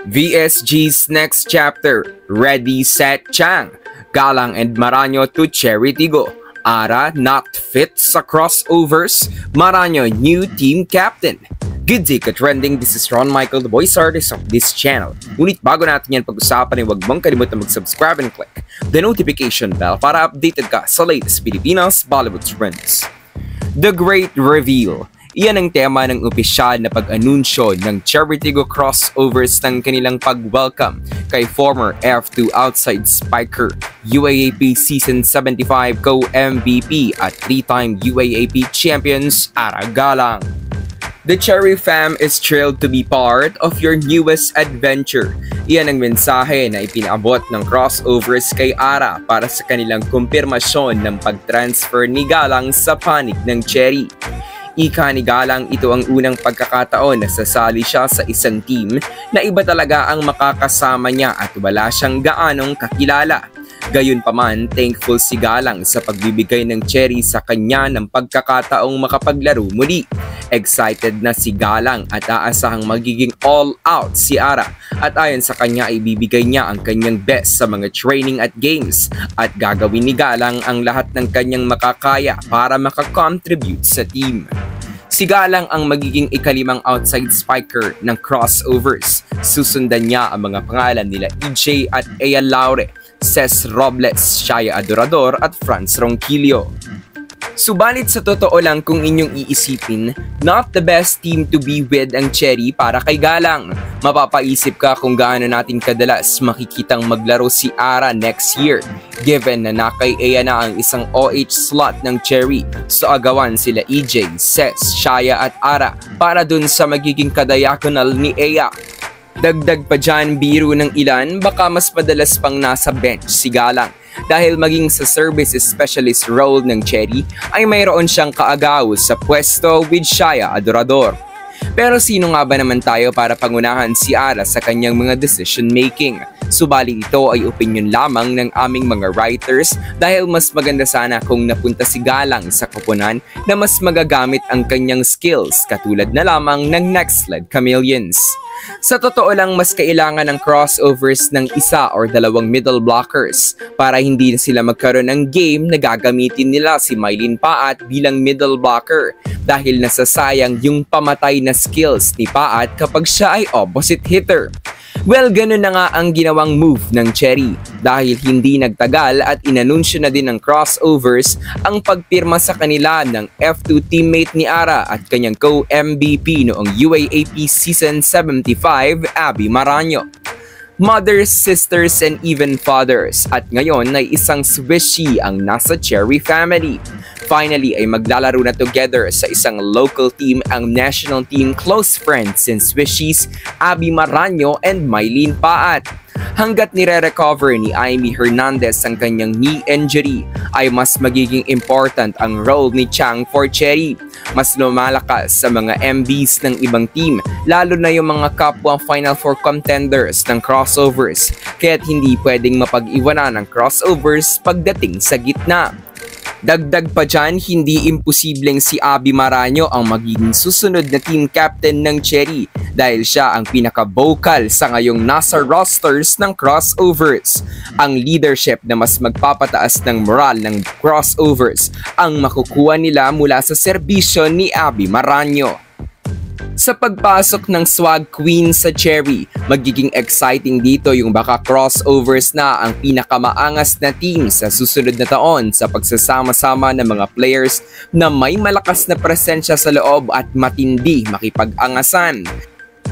VSG's next chapter, Ready, Set, Chang. Galang and Maraño to Cherry Tigo. Ara not fit sa crossovers. Maraño new team captain. Good day ka-trending, this is Ron Michael, the voice artist of this channel. Ngunit bago natin yan pag-usapan ay huwag mong kalimutan mag-subscribe and click the notification bell para updated ka sa latest Pilipinas Bollywood trends. The Great Reveal. Iyan ang tema ng opisyal na pag-anunsyo ng Cherry Tigo crossovers ng kanilang pag-welcome kay former F2 outside spiker, UAAP Season 75 co-MVP at 3-time UAAP champions Ara Galang. The Cherry fam is thrilled to be part of your newest adventure. Iyan ang mensahe na ipinabot ng crossovers kay Ara para sa kanilang kumpirmasyon ng pag-transfer ni Galang sa panig ng Cherry. Ika ni Galang, ito ang unang pagkakataon na sasali siya sa isang team na iba talaga ang makakasama niya at wala siyang gaanong kakilala. Gayunpaman, thankful si Galang sa pagbibigay ng Cherry sa kanya ng pagkakataong makapaglaro muli. Excited na si Galang at aasahang magiging all-out si Ara at ayon sa kanya ay ibibigay niya ang kanyang best sa mga training at games at gagawin ni Galang ang lahat ng kanyang makakaya para makakontribute sa team. Si Galang ang magiging ikalimang outside spiker ng crossovers. Susundan niya ang mga pangalan nila EJ at Ea Laure, Ces Robles, Shaya Adorador at Franz Ronquillo. Subalit sa totoo lang kung inyong iisipin, not the best team to be with ang Cherry para kay Galang. Mapapaisip ka kung gaano natin kadalas makikitang maglaro si Ara next year, given na nakay Ea na ang isang OH slot ng Cherry. So agawan sila EJ, Ces, Shaya at Ara para dun sa magiging kadiagonal ni Ea. Dagdag pa dyan biro ng ilan, baka mas madalas pang nasa bench si Galang. Dahil maging sa service specialist role ng Cherry ay mayroon siyang kaagaw sa pwesto with Shaya Adorador. Pero sino nga ba naman tayo para pangunahan si Ara sa kanyang mga decision making? Subalit ito ay opinion lamang ng aming mga writers dahil mas maganda sana kung napunta si Galang sa koponan na mas magagamit ang kanyang skills katulad na lamang ng Next Led Chameleons. Sa totoo lang, mas kailangan ng crossovers ng isa or dalawang middle blockers para hindi na sila magkaroon ng game na gagamitin nila si Mylene Paat bilang middle blocker dahil nasasayang yung pamatay na skills ni Paat kapag siya ay opposite hitter. Well, ganun na nga ang ginawang move ng Cherry dahil hindi nagtagal at inanunsyo na din ng crossovers ang pagpirma sa kanila ng F2 teammate ni Ara at kanyang co-MVP noong UAAP Season 75, Abby Maraño. Mothers, sisters, and even fathers at ngayon ay isang Swishy ang nasa Cherry family. Finally ay maglalaro na together sa isang local team ang national team close friends and Swishies Abby Maraño and Mylene Paat. Hanggat nire-recover ni Amy Hernandez ang kanyang knee injury, ay mas magiging important ang role ni Chang for Cherry. Mas lumalakas sa mga MVs ng ibang team, lalo na yung mga kapwa Final Four contenders ng crossovers, kaya't hindi pwedeng mapag-iwanan ng crossovers pagdating sa gitna. Dagdag pa dyan, hindi imposibleng si Abby Maraño ang magiging susunod na team captain ng Cherry dahil siya ang pinaka-vocal sa ngayong nasa rosters ng crossovers. Ang leadership na mas magpapataas ng moral ng crossovers ang makukuha nila mula sa serbisyo ni Abby Maraño. Sa pagpasok ng Swag Queen sa Cherry, magiging exciting dito yung baka crossovers na ang pinakamaangas na team sa susunod na taon sa pagsasama-sama ng mga players na may malakas na presensya sa loob at matindi makipag-angasan.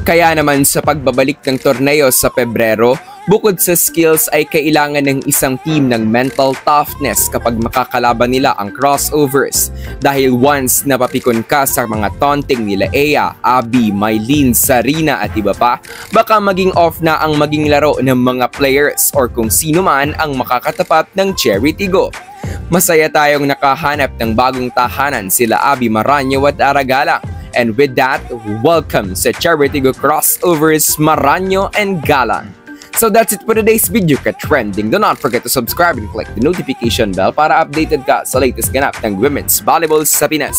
Kaya naman sa pagbabalik ng torneo sa Pebrero, bukod sa skills ay kailangan ng isang team ng mental toughness kapag makakalaban nila ang crossovers. Dahil once napapikon ka sa mga taunting nila Ea, Abby, Mylene, Sarina at iba pa, baka maging off na ang maging laro ng mga players or kung sino man ang makakatapat ng Cherry Tigo. Masaya tayong nakahanap ng bagong tahanan sila Abby Maraño at Ara Galang. And with that, welcome sa Cherry Tigo crossovers Maraño and Galang. So that's it for today's video ka-trending. Do not forget to subscribe and click the notification bell para updated ka sa latest ganap ng women's volleyball sa Pinas.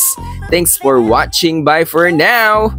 Thanks for watching. Bye for now!